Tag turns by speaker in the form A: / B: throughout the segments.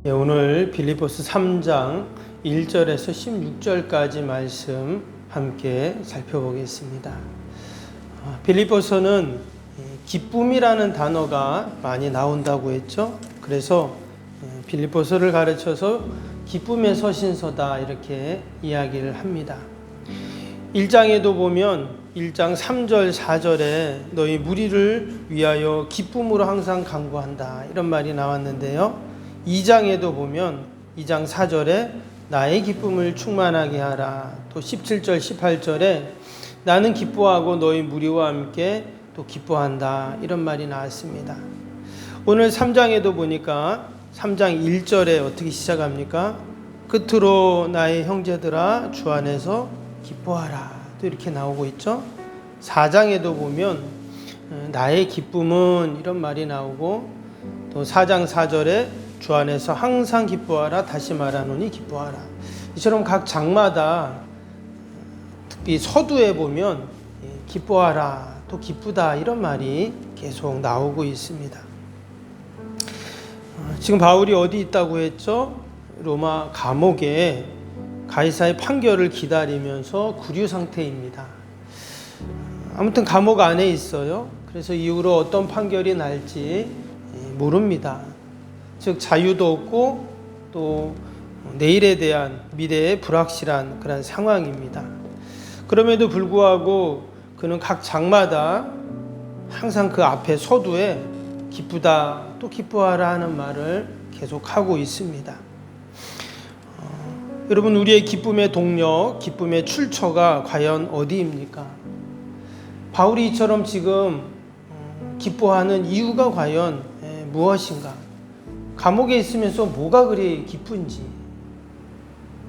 A: 오늘 빌립보서 3장 1절에서 16절까지 말씀 함께 살펴보겠습니다. 빌립보서는 기쁨이라는 단어가 많이 나온다고 했죠. 그래서 빌립보서를 가르쳐서 기쁨의 서신서다 이렇게 이야기를 합니다. 1장에도 보면 1장 3절 4절에 너희 무리를 위하여 기쁨으로 항상 간구한다 이런 말이 나왔는데요. 2장에도 보면 2장 4절에 나의 기쁨을 충만하게 하라. 또 17절 18절에 나는 기뻐하고 너희 무리와 함께 또 기뻐한다 이런 말이 나왔습니다. 오늘 3장에도 보니까 3장 1절에 어떻게 시작합니까? 끝으로 나의 형제들아 주 안에서 기뻐하라 또 이렇게 나오고 있죠. 4장에도 보면 나의 기쁨은 이런 말이 나오고 또 4장 4절에 주 안에서 항상 기뻐하라 다시 말하노니 기뻐하라. 이처럼 각 장마다 특히 서두에 보면 기뻐하라 또 기쁘다 이런 말이 계속 나오고 있습니다. 지금 바울이 어디 있다고 했죠? 로마 감옥에 가이사의 판결을 기다리면서 구류 상태입니다. 아무튼 감옥 안에 있어요. 그래서 이후로 어떤 판결이 날지 모릅니다. 즉 자유도 없고 또 내일에 대한 미래의 불확실한 그런 상황입니다. 그럼에도 불구하고 그는 각 장마다 항상 그 앞에 서두에 기쁘다 또 기뻐하라 하는 말을 계속하고 있습니다. 여러분 우리의 기쁨의 동력, 기쁨의 출처가 과연 어디입니까? 바울이 이처럼 지금 기뻐하는 이유가 과연 무엇인가? 감옥에 있으면서 뭐가 그리 기쁜지,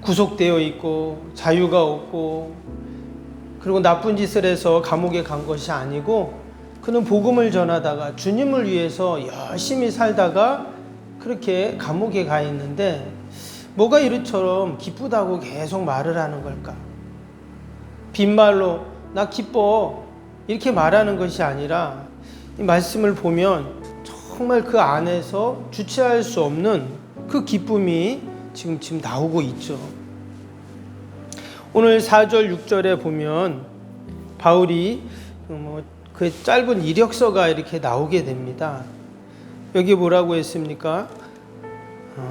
A: 구속되어 있고 자유가 없고 그리고 나쁜 짓을 해서 감옥에 간 것이 아니고 그는 복음을 전하다가 주님을 위해서 열심히 살다가 그렇게 감옥에 가 있는데 뭐가 이처럼 기쁘다고 계속 말을 하는 걸까? 빈말로 나 기뻐 이렇게 말하는 것이 아니라 이 말씀을 보면 정말 그 안에서 주체할 수 없는 그 기쁨이 지금 나오고 있죠. 오늘 4절 6절에 보면 바울이 그 짧은 이력서가 이렇게 나오게 됩니다. 여기 뭐라고 했습니까?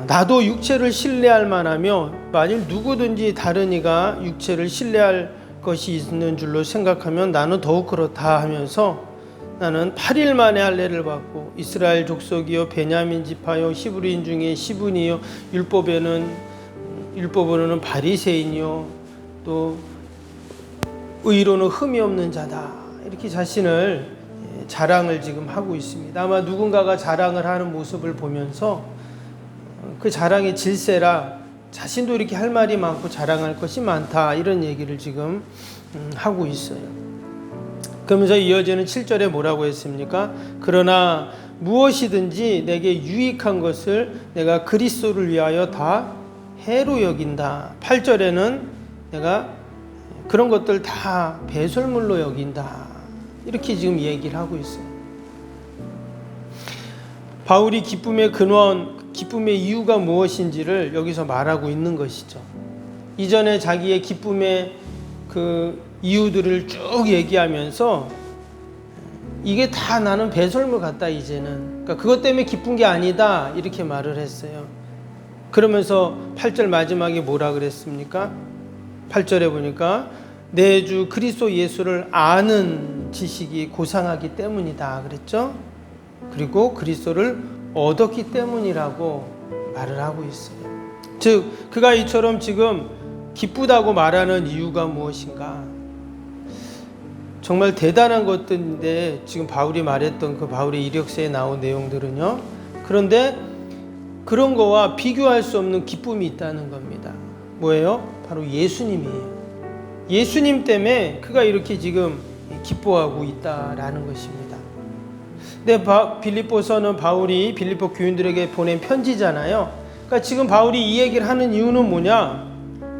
A: 나도 육체를 신뢰할 만하며 만일 누구든지 다른 이가 육체를 신뢰할 것이 있는 줄로 생각하면 나는 더욱 그렇다 하면서 나는 8일 만에 할례를 받고 이스라엘 족속이요 베냐민 지파요 히브리인 중에 시분이요 율법으로는 바리새인이요 또 의로는 흠이 없는 자다 이렇게 자신을 자랑을 지금 하고 있습니다. 아마 누군가가 자랑을 하는 모습을 보면서 그 자랑의 질세라 자신도 이렇게 할 말이 많고 자랑할 것이 많다 이런 얘기를 지금 하고 있어요. 그러면서 이어지는 7절에 뭐라고 했습니까? 그러나 무엇이든지 내게 유익한 것을 내가 그리스도를 위하여 다 해로 여긴다. 8절에는 내가 그런 것들 다 배설물로 여긴다. 이렇게 지금 얘기를 하고 있어요. 바울이 기쁨의 근원, 기쁨의 이유가 무엇인지를 여기서 말하고 있는 것이죠. 이전에 자기의 기쁨의 그 이유들을 쭉 얘기하면서 이게 다 나는 배설물 같다 이제는. 그러니까 그것 때문에 기쁜 게 아니다 이렇게 말을 했어요. 그러면서 8절 마지막에 뭐라 그랬습니까? 8절에 보니까 내 주 그리스도 예수를 아는 지식이 고상하기 때문이다 그랬죠. 그리고 그리스도를 얻었기 때문이라고 말을 하고 있어요. 즉 그가 이처럼 지금 기쁘다고 말하는 이유가 무엇인가? 정말 대단한 것들인데 지금 바울이 말했던 그 바울의 이력서에 나온 내용들은요. 그런데 그런 거와 비교할 수 없는 기쁨이 있다는 겁니다. 뭐예요? 바로 예수님이에요. 예수님 때문에 그가 이렇게 지금 기뻐하고 있다라는 것입니다. 근데 빌립보서는 바울이 빌립보 교인들에게 보낸 편지잖아요. 그러니까 지금 바울이 이 얘기를 하는 이유는 뭐냐?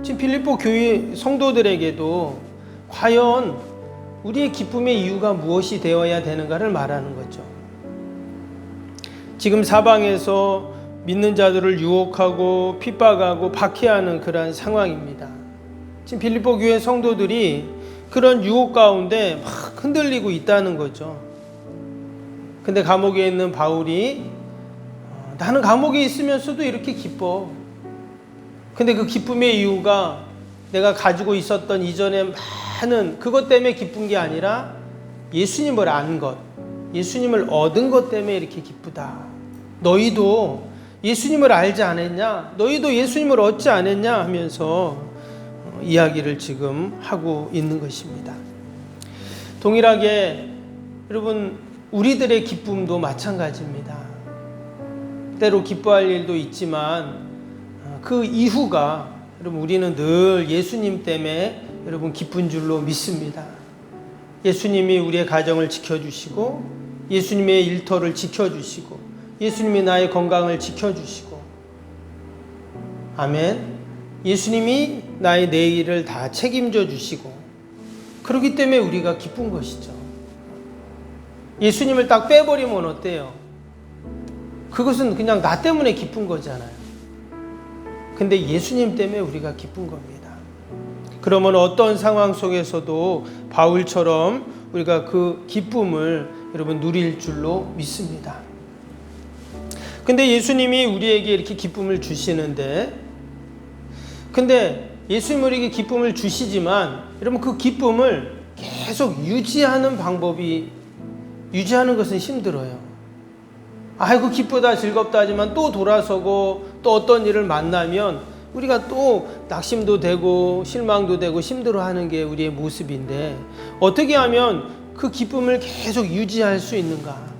A: 지금 빌립보 교회 성도들에게도 과연 우리의 기쁨의 이유가 무엇이 되어야 되는가를 말하는 거죠. 지금 사방에서 믿는 자들을 유혹하고 핍박하고 박해하는 그러한 상황입니다. 지금 빌립보 교회 성도들이 그런 유혹 가운데 막 흔들리고 있다는 거죠. 근데 감옥에 있는 바울이 나는 감옥에 있으면서도 이렇게 기뻐. 근데 그 기쁨의 이유가 내가 가지고 있었던 이전에 많은 그것 때문에 기쁜 게 아니라 예수님을 안 것, 예수님을 얻은 것 때문에 이렇게 기쁘다. 너희도 예수님을 알지 않았냐? 너희도 예수님을 얻지 않았냐? 하면서 이야기를 지금 하고 있는 것입니다. 동일하게 여러분 우리들의 기쁨도 마찬가지입니다. 때로 기뻐할 일도 있지만 그 이후가 여러분 우리는 늘 예수님 때문에 여러분 기쁜 줄로 믿습니다. 예수님이 우리의 가정을 지켜주시고 예수님의 일터를 지켜주시고 예수님이 나의 건강을 지켜주시고 아멘. 예수님이 나의 내일을 다 책임져 주시고 그렇기 때문에 우리가 기쁜 것이죠. 예수님을 딱 빼버리면 어때요? 그것은 그냥 나 때문에 기쁜 거잖아요. 근데 예수님 때문에 우리가 기쁜 겁니다. 그러면 어떤 상황 속에서도 바울처럼 우리가 그 기쁨을 여러분 누릴 줄로 믿습니다. 근데 예수님이 우리에게 이렇게 기쁨을 주시는데 근데 예수님이 우리에게 기쁨을 주시지만 여러분 그 기쁨을 계속 유지하는 것은 힘들어요. 아이고 기쁘다 즐겁다 하지만 또 돌아서고 또 어떤 일을 만나면 우리가 또 낙심도 되고 실망도 되고 힘들어하는 게 우리의 모습인데 어떻게 하면 그 기쁨을 계속 유지할 수 있는가?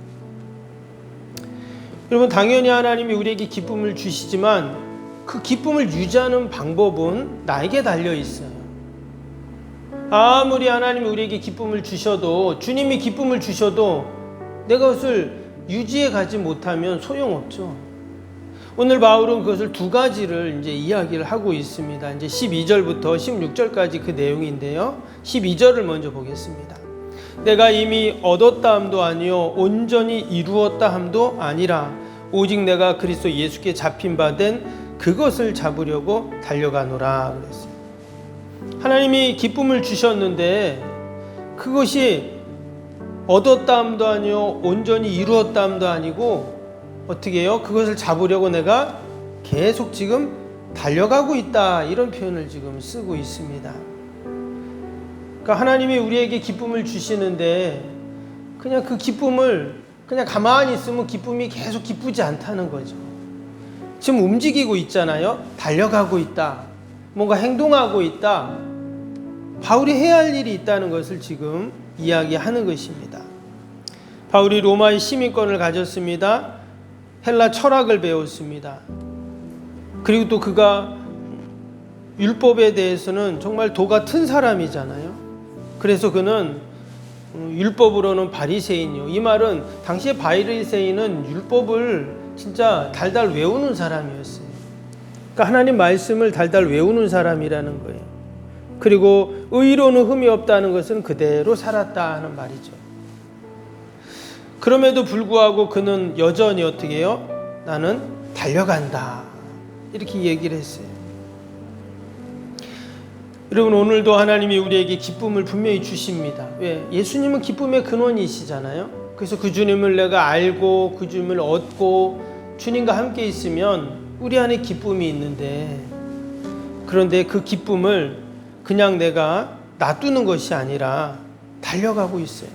A: 여러분 당연히 하나님이 우리에게 기쁨을 주시지만 그 기쁨을 유지하는 방법은 나에게 달려 있어요. 아무리 하나님이 우리에게 기쁨을 주셔도 주님이 기쁨을 주셔도 내가 그것을 유지해 가지 못하면 소용없죠. 오늘 바울은 그것을 두 가지를 이제 이야기를 하고 있습니다. 이제 12절부터 16절까지 그 내용인데요. 12절을 먼저 보겠습니다. 내가 이미 얻었다 함도 아니요 온전히 이루었다 함도 아니라 오직 내가 그리스도 예수께 잡힌 바 된 그것을 잡으려고 달려가노라 그랬어요. 하나님이 기쁨을 주셨는데 그것이 얻었다 함도 아니요 온전히 이루었다 함도 아니고 어떻게 해요? 그것을 잡으려고 내가 계속 지금 달려가고 있다 이런 표현을 지금 쓰고 있습니다. 그러니까 하나님이 우리에게 기쁨을 주시는데 그냥 그 기쁨을 그냥 가만히 있으면 기쁨이 계속 기쁘지 않다는 거죠. 지금 움직이고 있잖아요. 달려가고 있다. 뭔가 행동하고 있다. 바울이 해야 할 일이 있다는 것을 지금 이야기하는 것입니다. 바울이 로마의 시민권을 가졌습니다. 헬라 철학을 배웠습니다. 그리고 또 그가 율법에 대해서는 정말 도가 튼 사람이잖아요. 그래서 그는 율법으로는 바리새인이요. 이 말은 당시에 바리새인은 율법을 진짜 달달 외우는 사람이었어요. 그러니까 하나님 말씀을 달달 외우는 사람이라는 거예요. 그리고 의로는 흠이 없다는 것은 그대로 살았다 하는 말이죠. 그럼에도 불구하고 그는 여전히 어떻게 해요? 나는 달려간다. 이렇게 얘기를 했어요. 여러분 오늘도 하나님이 우리에게 기쁨을 분명히 주십니다. 왜? 예수님은 기쁨의 근원이시잖아요. 그래서 그 주님을 내가 알고 그 주님을 얻고 주님과 함께 있으면 우리 안에 기쁨이 있는데 그런데 그 기쁨을 그냥 내가 놔두는 것이 아니라 달려가고 있어요.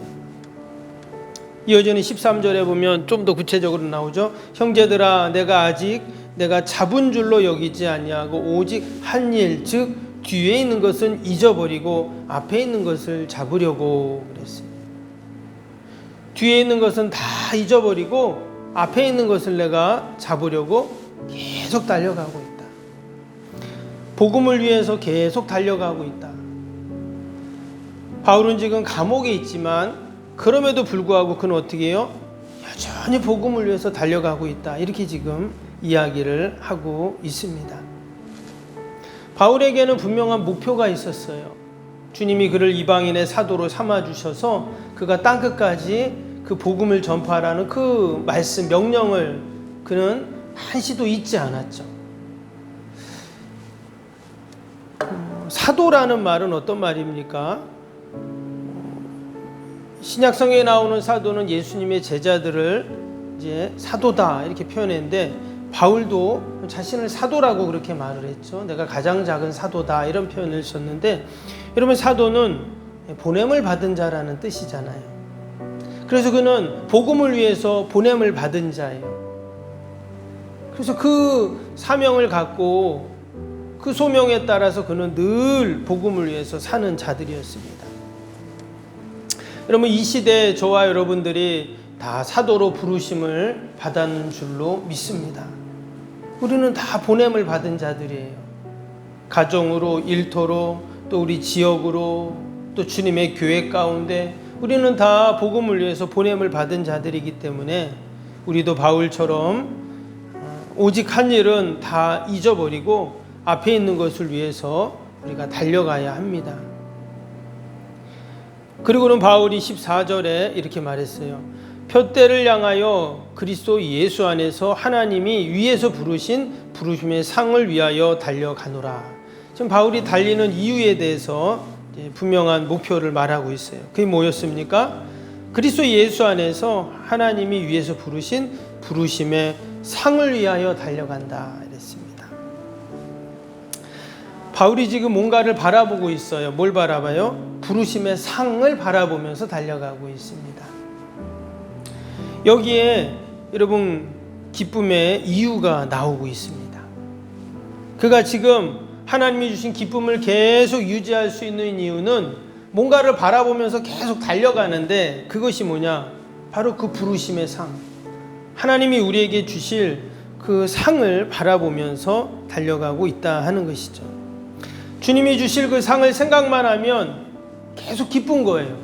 A: 이어지는 13절에 보면 좀 더 구체적으로 나오죠. 형제들아 내가 잡은 줄로 여기지 아니하고 오직 한 일 즉 뒤에 있는 것은 잊어버리고 앞에 있는 것을 잡으려고 그랬어요. 뒤에 있는 것은 다 잊어버리고 앞에 있는 것을 내가 잡으려고 계속 달려가고 있다. 복음을 위해서 계속 달려가고 있다. 바울은 지금 감옥에 있지만 그럼에도 불구하고 그는 어떻게 해요? 여전히 복음을 위해서 달려가고 있다. 이렇게 지금 이야기를 하고 있습니다. 바울에게는 분명한 목표가 있었어요. 주님이 그를 이방인의 사도로 삼아주셔서 그가 땅끝까지 그 복음을 전파하라는 그 말씀, 명령을 그는 한시도 잊지 않았죠. 사도라는 말은 어떤 말입니까? 신약성경에 나오는 사도는 예수님의 제자들을 이제 사도다 이렇게 표현했는데, 바울도 자신을 사도라고 그렇게 말을 했죠. 내가 가장 작은 사도다 이런 표현을 썼는데, 여러분 사도는 보냄을 받은 자라는 뜻이잖아요. 그래서 그는 복음을 위해서 보냄을 받은 자예요. 그래서 그 사명을 갖고 그 소명에 따라서 그는 늘 복음을 위해서 사는 자들이었습니다. 여러분 이 시대에 저와 여러분들이 다 사도로 부르심을 받았는 줄로 믿습니다. 우리는 다 보냄을 받은 자들이에요. 가정으로, 일터로, 또 우리 지역으로, 또 주님의 교회 가운데 우리는 다 복음을 위해서 보냄을 받은 자들이기 때문에 우리도 바울처럼 오직 한 일은 다 잊어버리고 앞에 있는 것을 위해서 우리가 달려가야 합니다. 그리고는 바울이 14절에 이렇게 말했어요. 표대를 향하여 그리스도 예수 안에서 하나님이 위에서 부르신 부르심의 상을 위하여 달려가노라. 지금 바울이 달리는 이유에 대해서 분명한 목표를 말하고 있어요. 그게 뭐였습니까? 그리스도 예수 안에서 하나님이 위에서 부르신 부르심의 상을 위하여 달려간다 이랬습니다. 바울이 지금 뭔가를 바라보고 있어요. 뭘 바라봐요? 부르심의 상을 바라보면서 달려가고 있습니다. 여기에 여러분 기쁨의 이유가 나오고 있습니다. 그가 지금 하나님이 주신 기쁨을 계속 유지할 수 있는 이유는 뭔가를 바라보면서 계속 달려가는데, 그것이 뭐냐? 바로 그 부르심의 상, 하나님이 우리에게 주실 그 상을 바라보면서 달려가고 있다 하는 것이죠. 주님이 주실 그 상을 생각만 하면 계속 기쁜 거예요.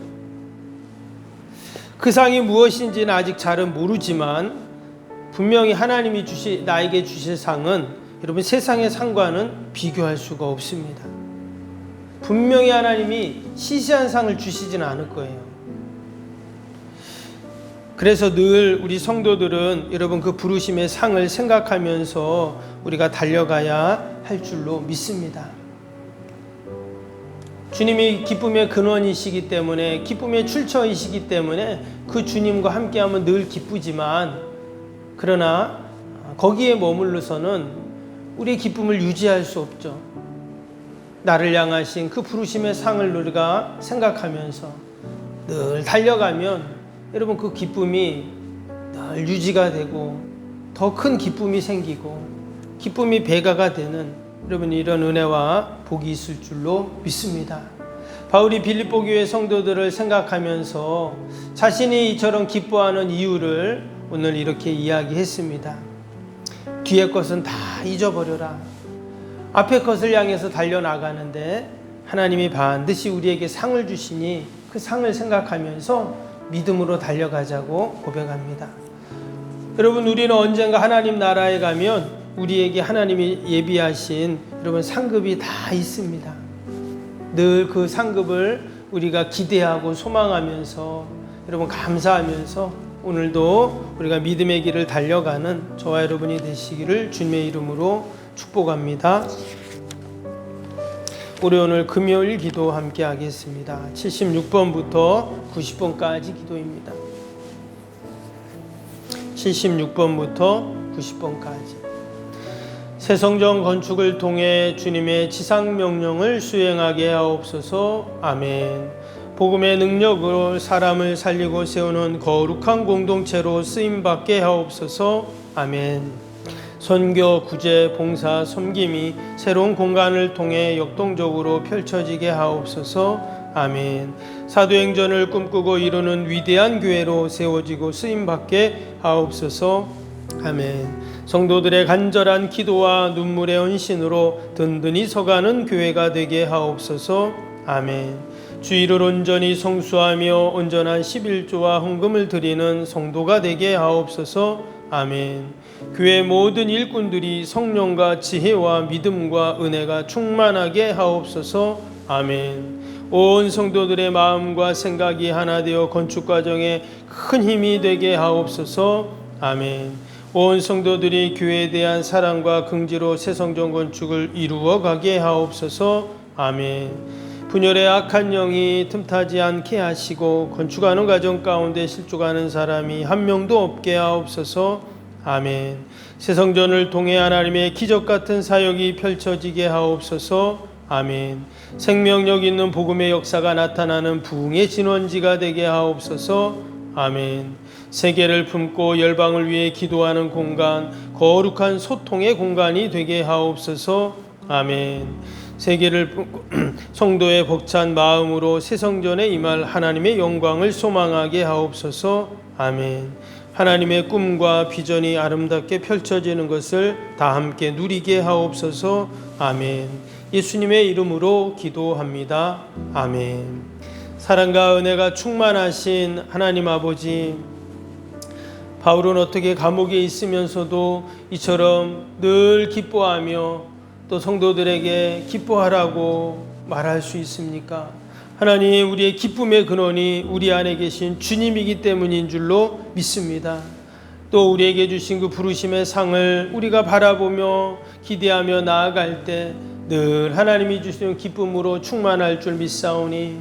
A: 그 상이 무엇인지는 아직 잘은 모르지만 분명히 하나님이 나에게 주실 상은 여러분 세상의 상과는 비교할 수가 없습니다. 분명히 하나님이 시시한 상을 주시지는 않을 거예요. 그래서 늘 우리 성도들은 여러분 그 부르심의 상을 생각하면서 우리가 달려가야 할 줄로 믿습니다. 주님이 기쁨의 근원이시기 때문에, 기쁨의 출처이시기 때문에 그 주님과 함께하면 늘 기쁘지만, 그러나 거기에 머물러서는 우리의 기쁨을 유지할 수 없죠. 나를 향하신 그 부르심의 상을 우리가 생각하면서 늘 달려가면 여러분 그 기쁨이 늘 유지가 되고 더 큰 기쁨이 생기고 기쁨이 배가가 되는 여러분 이런 은혜와 복이 있을 줄로 믿습니다. 바울이 빌립보 교회 성도들을 생각하면서 자신이 이처럼 기뻐하는 이유를 오늘 이렇게 이야기했습니다. 뒤의 것은 다 잊어버려라. 앞의 것을 향해서 달려나가는데 하나님이 반드시 우리에게 상을 주시니 그 상을 생각하면서 믿음으로 달려가자고 고백합니다. 여러분 우리는 언젠가 하나님 나라에 가면 우리에게 하나님이 예비하신 여러분 상급이 다 있습니다. 늘 그 상급을 우리가 기대하고 소망하면서 여러분 감사하면서 오늘도 우리가 믿음의 길을 달려가는 저와 여러분이 되시기를 주님의 이름으로 축복합니다. 우리 오늘 금요일 기도 함께 하겠습니다. 76번부터 90번까지 기도입니다. 76번부터 90번까지. 새 성전 건축을 통해 주님의 지상 명령을 수행하게 하옵소서. 아멘. 복음의 능력으로 사람을 살리고 세우는 거룩한 공동체로 쓰임받게 하옵소서. 아멘. 선교, 구제, 봉사, 섬김이 새로운 공간을 통해 역동적으로 펼쳐지게 하옵소서. 아멘. 사도행전을 꿈꾸고 이루는 위대한 교회로 세워지고 쓰임받게 하옵소서. 아멘. 성도들의 간절한 기도와 눈물의 헌신으로 든든히 서가는 교회가 되게 하옵소서. 아멘. 주의를 온전히 성수하며 온전한 11조와 헌금을 드리는 성도가 되게 하옵소서. 아멘. 교회 모든 일꾼들이 성령과 지혜와 믿음과 은혜가 충만하게 하옵소서. 아멘. 온 성도들의 마음과 생각이 하나 되어 건축 과정에 큰 힘이 되게 하옵소서. 아멘. 온 성도들이 교회에 대한 사랑과 긍지로 새성전 건축을 이루어 가게 하옵소서. 아멘. 분열의 악한 영이 틈타지 않게 하시고 건축하는 과정 가운데 실족하는 사람이 한 명도 없게 하옵소서. 아멘. 새성전을 통해 하나님의 기적 같은 사역이 펼쳐지게 하옵소서. 아멘. 생명력 있는 복음의 역사가 나타나는 부흥의 진원지가 되게 하옵소서. 아멘. 세계를 품고 열방을 위해 기도하는 공간, 거룩한 소통의 공간이 되게 하옵소서. 아멘. 세계를 품고 성도의 벅찬 마음으로 새성전에 임할 하나님의 영광을 소망하게 하옵소서. 아멘. 하나님의 꿈과 비전이 아름답게 펼쳐지는 것을 다 함께 누리게 하옵소서. 아멘. 예수님의 이름으로 기도합니다. 아멘. 사랑과 은혜가 충만하신 하나님 아버지, 바울은 어떻게 감옥에 있으면서도 이처럼 늘 기뻐하며 또 성도들에게 기뻐하라고 말할 수 있습니까? 하나님, 우리의 기쁨의 근원이 우리 안에 계신 주님이기 때문인 줄로 믿습니다. 또 우리에게 주신 그 부르심의 상을 우리가 바라보며 기대하며 나아갈 때 늘 하나님이 주시는 기쁨으로 충만할 줄 믿사오니,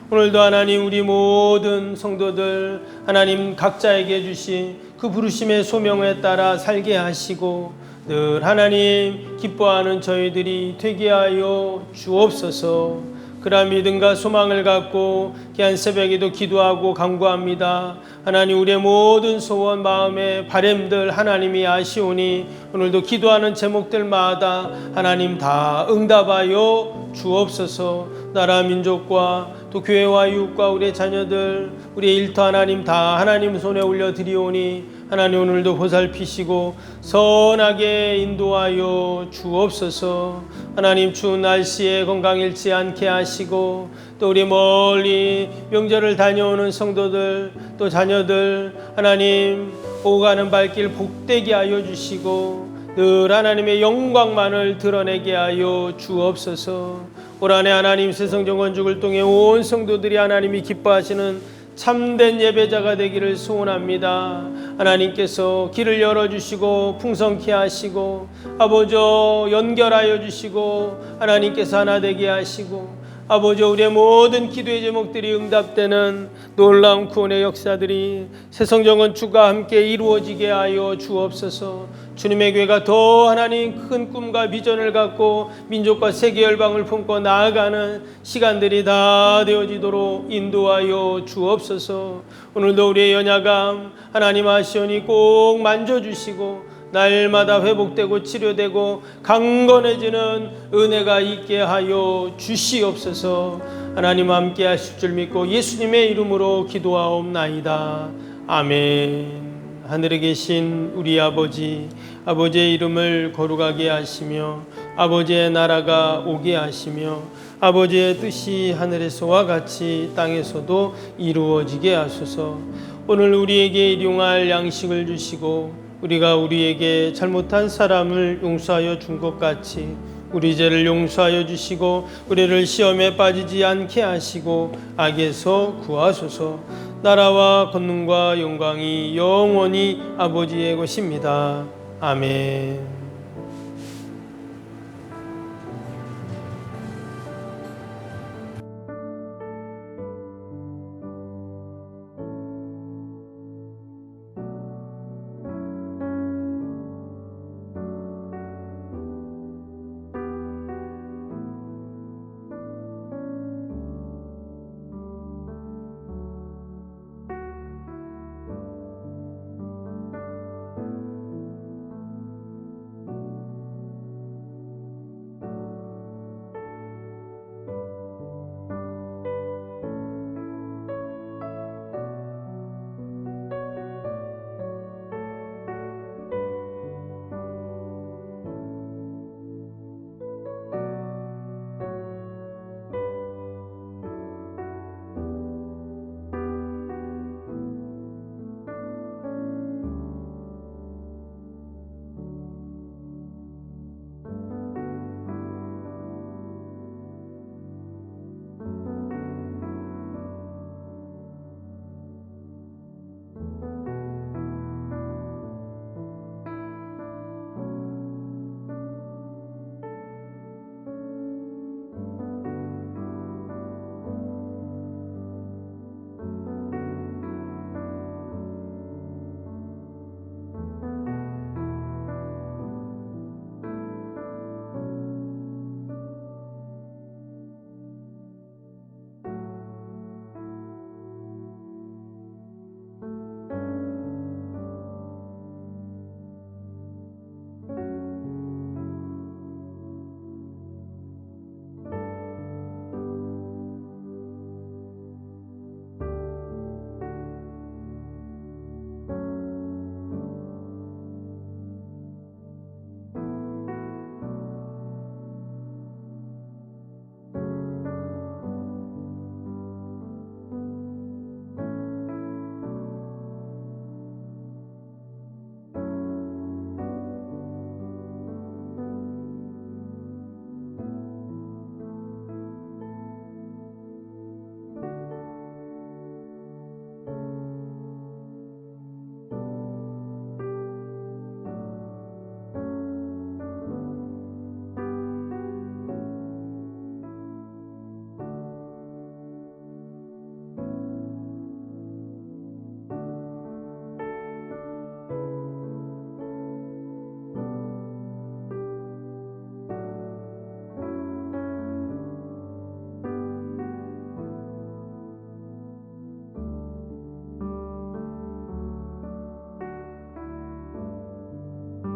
A: 오늘도 하나님 우리 모든 성도들 하나님 각자에게 주신 그 부르심의 소명에 따라 살게 하시고 늘 하나님 기뻐하는 저희들이 되게 하여 주옵소서. 그러한 믿음과 소망을 갖고 귀한 새벽에도 기도하고 간구합니다. 하나님, 우리의 모든 소원, 마음의 바램들 하나님이 아시오니 오늘도 기도하는 제목들마다 하나님 다 응답하여 주옵소서. 나라 민족과 또 교회와 이웃과 우리의 자녀들, 우리의 일터 하나님 다 하나님 손에 올려드리오니 하나님 오늘도 보살피시고 선하게 인도하여 주옵소서. 하나님, 추운 날씨에 건강 잃지 않게 하시고 또 우리 멀리 명절을 다녀오는 성도들 또 자녀들 하나님 오가는 발길 복되게 하여 주시고 늘 하나님의 영광만을 드러내게 하여 주옵소서. 올 한해 하나님 새성전 건축을 통해 온 성도들이 하나님이 기뻐하시는 참된 예배자가 되기를 소원합니다. 하나님께서 길을 열어주시고 풍성케 하시고 아버지 연결하여 주시고 하나님께서 하나 되게 하시고 아버지 우리의 모든 기도의 제목들이 응답되는 놀라운 구원의 역사들이 새성전 건축과 함께 이루어지게 하여 주옵소서. 주님의 교회가 더 하나님 큰 꿈과 비전을 갖고 민족과 세계 열방을 품고 나아가는 시간들이 다 되어지도록 인도하여 주옵소서. 오늘도 우리의 연약함 하나님 아시오니 꼭 만져주시고 날마다 회복되고 치료되고 강건해지는 은혜가 있게 하여 주시옵소서. 하나님 함께 하실 줄 믿고 예수님의 이름으로 기도하옵나이다. 아멘. 하늘에 계신 우리 아버지, 아버지의 이름을 거룩하게 하시며 아버지의 나라가 오게 하시며 아버지의 뜻이 하늘에서와 같이 땅에서도 이루어지게 하소서. 오늘 우리에게 일용할 양식을 주시고 우리가 우리에게 잘못한 사람을 용서하여 준 것 같이 우리 죄를 용서하여 주시고 우리를 시험에 빠지지 않게 하시고 악에서 구하소서. 나라와 권능과 영광이 영원히 아버지의 것입니다. 아멘.